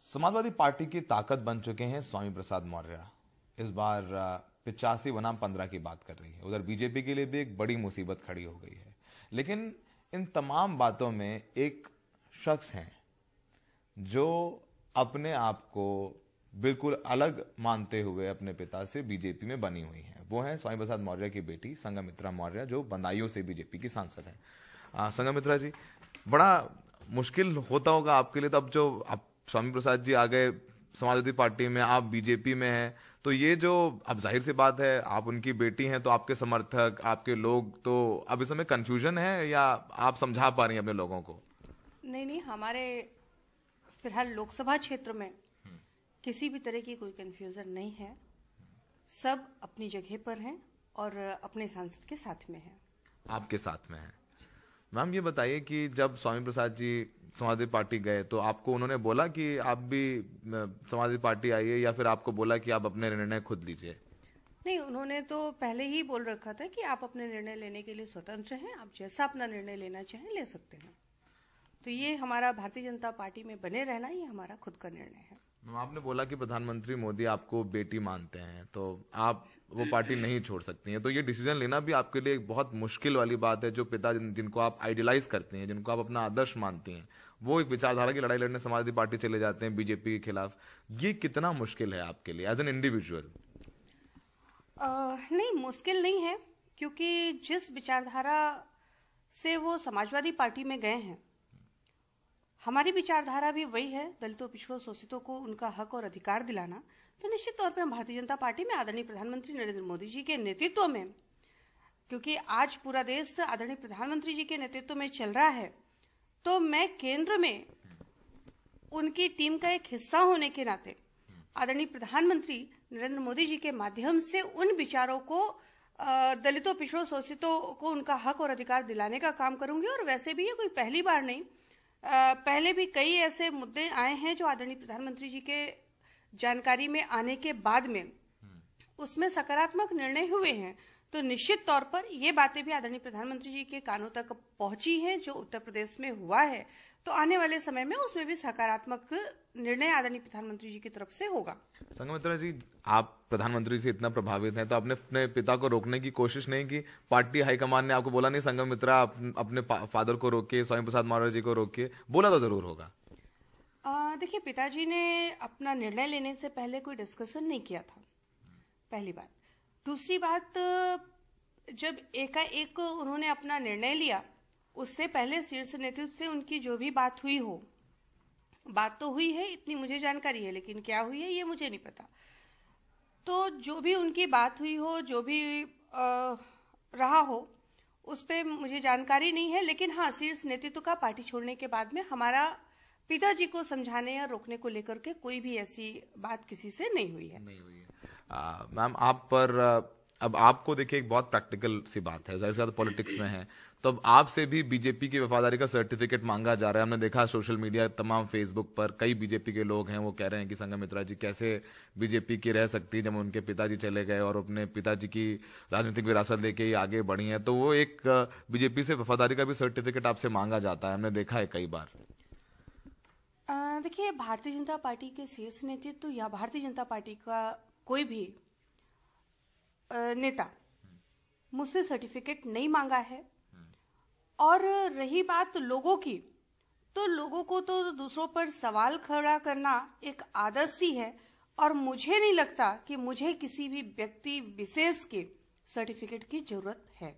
Samajwadi party की ताकत बन चुके हैं स्वामी प्रसाद मौर्य। इस बार 85 बनाम 15 की बात कर रही है। उधर बीजेपी के लिए भी एक बड़ी मुसीबत खड़ी हो गई है। लेकिन इन तमाम बातों में एक शख्स हैं जो अपने आप को बिल्कुल अलग मानते हुए अपने पिता से बीजेपी में बनी हुई हैं। वो हैं स्वामी प्रसाद मौर्य की बेटी संघमित्रा मौर्य, जो बदायूं से बीजेपी की सांसद हैं। संघमित्रा जी, बड़ा मुश्किल होता होगा आपके लिए, तो अब जो आप स्वामी प्रसाद जी आ गए समाजवादी पार्टी में, आप बीजेपी में हैं, तो ये जो अब जाहिर सी बात है आप उनकी बेटी हैं, तो आपके समर्थक, आपके लोग, तो अब इस समय कंफ्यूजन है या आप समझा पा रही हैं अपने लोगों को? नहीं, हमारे फिलहाल लोकसभा क्षेत्र में किसी भी तरह की कोई कंफ्यूजन नहीं है। सब अपनी जगह पर हैं और अपने सांसद के साथ में हैं। आपके साथ में हैं। मैम, ये बताइए कि जब स्वामी प्रसाद जी समाजवादी पार्टी गए तो आपको उन्होंने बोला कि आप भी समाजवादी पार्टी आइए, या फिर आपको बोला कि आप अपने निर्णय खुद लीजिए? नहीं, उन्होंने तो पहले ही बोल रखा था कि आप अपने निर्णय लेने के लिए स्वतंत्र हैं, आप जैसा अपना निर्णय लेना चाहें ले सकते हैं। तो ये हमारा भारतीय जनता पार्टी में बने रहना, ये हमारा खुद का निर्णय है। आपने बोला कि प्रधानमंत्री मोदी आपको बेटी मानते हैं, तो आप वो पार्टी नहीं छोड़ सकती हैं, तो ये डिसीजन लेना भी आपके लिए एक बहुत मुश्किल वाली बात है। जो पिता जिनको आप आइडियलाइज करते हैं, जिनको आप अपना आदर्श मानती हैं, वो एक विचारधारा की लड़ाई लड़ने समाजवादी पार्टी चले जाते हैं बीजेपी के खिलाफ। ये कितना मुश्किल है आपके लिए एज एन इंडिविजुअल? नहीं, मुश्किल नहीं है, क्योंकि जिस विचारधारा से वो समाजवादी पार्टी में गए हैं, हमारी विचारधारा भी वही है, दलितों, पिछड़ों, शोषितों को उनका हक और अधिकार दिलाना। तो निश्चित तौर पे हम भारतीय जनता पार्टी में आदरणीय प्रधानमंत्री नरेंद्र मोदी जी के नेतृत्व में, क्योंकि आज पूरा देश आदरणीय प्रधानमंत्री जी के नेतृत्व में चल रहा है, तो मैं केंद्र में उनकी टीम का एक हिस्सा होने के नाते आदरणीय प्रधानमंत्री नरेंद्र मोदी जी के माध्यम से उन विचारों को, दलितों, पिछड़ों, शोषितों को उनका हक और अधिकार दिलाने का काम करूंगी। और वैसे भी ये कोई पहली बार नहीं, पहले भी कई ऐसे मुद्दे आए हैं जो आदरणीय प्रधानमंत्री जी के जानकारी में आने के बाद में उसमें सकारात्मक निर्णय हुए हैं। तो निश्चित तौर पर ये बातें भी आदरणीय प्रधानमंत्री जी के कानों तक पहुंची हैं, जो उत्तर प्रदेश में हुआ है। तो आने वाले समय में उसमें भी सकारात्मक निर्णय आदरणीय प्रधानमंत्री जी की तरफ से होगा। संघमित्रा जी, आप प्रधानमंत्री से इतना प्रभावित हैं, तो आपने अपने पिता को रोकने की कोशिश नहीं की? पार्टी हाईकमान ने आपको बोला नहीं संघमित्रा अपने फादर को रोकिए, स्वामी प्रसाद मौर्य जी को रोकिए? बोला तो जरूर होगा। देखिए, पिताजी ने अपना निर्णय लेने से पहले कोई डिस्कशन नहीं किया था, पहली बात। दूसरी बात, जब एकाएक उन्होंने अपना निर्णय लिया, उससे पहले शीर्ष नेतृत्व से उनकी जो भी बात हुई हो, बात तो हुई है, इतनी मुझे जानकारी है, लेकिन क्या हुई है ये मुझे नहीं पता। तो जो भी उनकी बात हुई हो, जो भी रहा हो, उस पर मुझे जानकारी नहीं है। लेकिन हाँ, शीर्ष नेतृत्व का पार्टी छोड़ने के बाद में हमारा पिताजी को समझाने या रोकने को लेकर के कोई भी ऐसी बात किसी से नहीं हुई है। मैम, आप पर अब आपको देखिए, एक बहुत प्रैक्टिकल सी बात है, जाहिर सी बात पॉलिटिक्स में है, तो अब आपसे भी बीजेपी की वफादारी का सर्टिफिकेट मांगा जा रहा है। हमने देखा सोशल मीडिया, तमाम फेसबुक पर कई बीजेपी के लोग हैं, वो कह रहे हैं कि संघमित्रा जी कैसे बीजेपी की रह सकती है जब उनके पिताजी चले गए और अपने पिताजी की राजनीतिक विरासत लेके ही आगे बढ़ी है। तो वो एक बीजेपी से वफादारी का भी सर्टिफिकेट आपसे मांगा जाता है, हमने देखा है कई बार। देखिए, भारतीय जनता पार्टी के शीर्ष नेतृत्व या भारतीय जनता पार्टी का कोई भी नेता मुझसे सर्टिफिकेट नहीं मांगा है। और रही बात लोगों की, तो लोगों को तो दूसरों पर सवाल खड़ा करना एक आदत सी है, और मुझे नहीं लगता कि मुझे किसी भी व्यक्ति विशेष के सर्टिफिकेट की जरूरत है।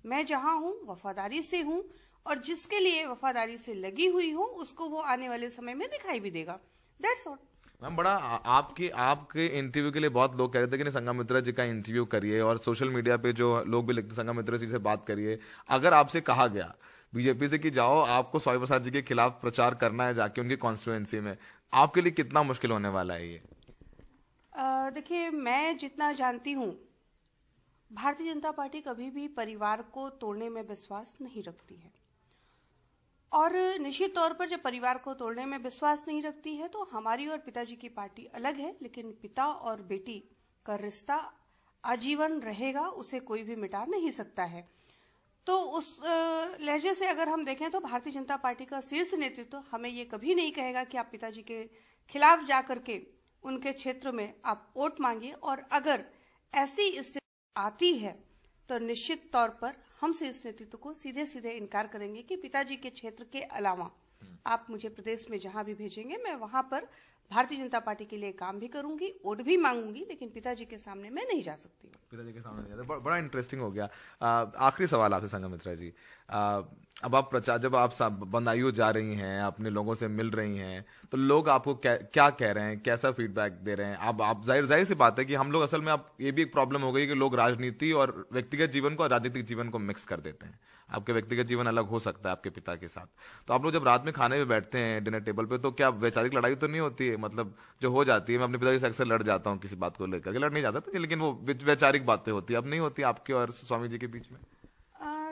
मैं जहां हूं वफादारी से हूं, और जिसके लिए वफादारी से लगी हुई हूं उसको वो आने वाले समय में दिखाई भी देगा। That's all. मैम, बड़ा आपके इंटरव्यू के लिए बहुत लोग कह रहे थे कि संघमित्रा जी का इंटरव्यू करिए, और सोशल मीडिया पे जो लोग भी लिखते संघमित्रा जी से बात करिए। अगर आपसे कहा गया बीजेपी से कि जाओ, आपको स्वामी प्रसाद जी के खिलाफ प्रचार करना है जाके उनकी कॉन्स्टिट्यूएंसी में, आपके लिए कितना मुश्किल होने वाला है ये? देखिए, मैं जितना जानती हूँ, भारतीय जनता पार्टी कभी भी परिवार को तोड़ने में विश्वास नहीं रखती है। और निश्चित तौर पर जब परिवार को तोड़ने में विश्वास नहीं रखती है, तो हमारी और पिताजी की पार्टी अलग है, लेकिन पिता और बेटी का रिश्ता आजीवन रहेगा, उसे कोई भी मिटा नहीं सकता है। तो उस लहजे से अगर हम देखें तो भारतीय जनता पार्टी का शीर्ष नेतृत्व हमें ये कभी नहीं कहेगा कि आप पिताजी के खिलाफ जाकर के उनके क्षेत्र में आप वोट मांगिए, और अगर ऐसी स्थिति आती है तो निश्चित तौर पर हम शीर्ष नेतृत्व को सीधे सीधे इनकार करेंगे कि पिताजी के क्षेत्र के अलावा आप मुझे प्रदेश में जहां भी भेजेंगे मैं वहां पर भारतीय जनता पार्टी के लिए काम भी करूंगी, वोट भी मांगूंगी, लेकिन पिताजी के सामने मैं नहीं जा सकती हूँ। पिताजी के सामने नहीं जाते। बड़ा इंटरेस्टिंग हो गया। आखिरी सवाल आपसे संघमित्रा जी, अब आप प्रचार, जब आप बदायूं जा रही हैं, अपने लोगों से मिल रही हैं, तो लोग आपको क्या कह रहे हैं, कैसा फीडबैक दे रहे हैं? आप जाहिर सी बात है कि हम लोग असल में, आप ये भी एक प्रॉब्लम हो गई कि लोग राजनीति और व्यक्तिगत जीवन को और राजनीतिक जीवन को मिक्स कर देते हैं। आपके व्यक्तिगत जीवन अलग हो सकता है आपके पिता के साथ, तो आप लोग जब रात में खाने में बैठते हैं डिनर टेबल पे, तो क्या वैचारिक लड़ाई तो नहीं होती है? मतलब जो हो जाती है, मैं अपने पिताजी से अक्सर लड़ जाता हूँ किसी बात को लेकर के, लड़ नहीं जाता, लेकिन वो वैचारिक बातें होती है, अब नहीं होती आपके और स्वामी जी के बीच में?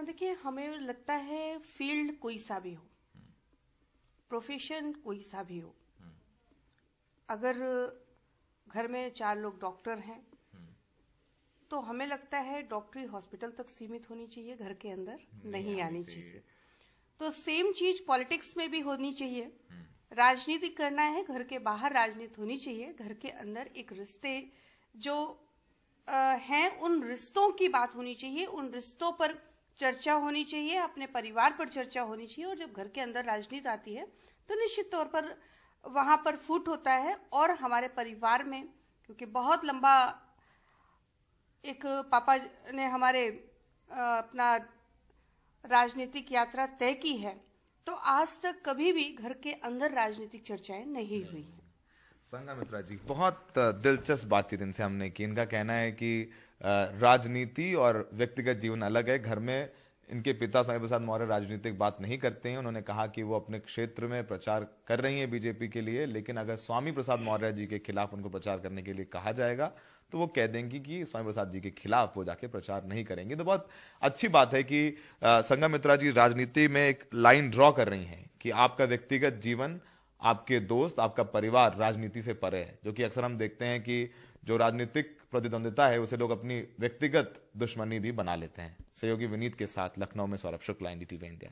देखिए, हमें लगता है फील्ड कोई सा भी हो, प्रोफेशन कोई सा भी हो, अगर घर में 4 लोग डॉक्टर हैं तो हमें लगता है डॉक्टरी हॉस्पिटल तक सीमित होनी चाहिए, घर के अंदर नहीं आनी चाहिए। तो सेम चीज पॉलिटिक्स में भी होनी चाहिए। राजनीति करना है, घर के बाहर राजनीति होनी चाहिए, घर के अंदर एक रिश्ते जो हैं उन रिश्तों की बात होनी चाहिए, उन रिश्तों पर चर्चा होनी चाहिए, अपने परिवार पर चर्चा होनी चाहिए। और जब घर के अंदर राजनीति आती है तो निश्चित तौर पर वहां पर फूट होता है। और हमारे परिवार में, क्योंकि बहुत लंबा एक पापा ने हमारे अपना राजनीतिक यात्रा तय की है, तो आज तक कभी भी घर के अंदर राजनीतिक चर्चाएं नहीं हुई हैं। संघमित्रा जी, बहुत दिलचस्प बातचीत इनसे हमने की। इनका कहना है कि राजनीति और व्यक्तिगत जीवन अलग है। घर में इनके पिता स्वामी प्रसाद मौर्य राजनीतिक बात नहीं करते हैं। उन्होंने कहा कि वो अपने क्षेत्र में प्रचार कर रही हैं बीजेपी के लिए, लेकिन अगर स्वामी प्रसाद मौर्य जी के खिलाफ उनको प्रचार करने के लिए कहा जाएगा तो वो कह देंगी कि स्वामी प्रसाद जी के खिलाफ वो जाके प्रचार नहीं करेंगे। तो बहुत अच्छी बात है कि संघमित्रा जी राजनीति में एक लाइन ड्रॉ कर रही हैं कि आपका व्यक्तिगत जीवन, आपके दोस्त, आपका परिवार राजनीति से परे है। जो कि अक्सर हम देखते हैं कि जो राजनीतिक प्रतिद्वंदिता है उसे लोग अपनी व्यक्तिगत दुश्मनी भी बना लेते हैं। सहयोगी विनीत के साथ लखनऊ में सौरभ शुक्ला, NDTV इंडिया।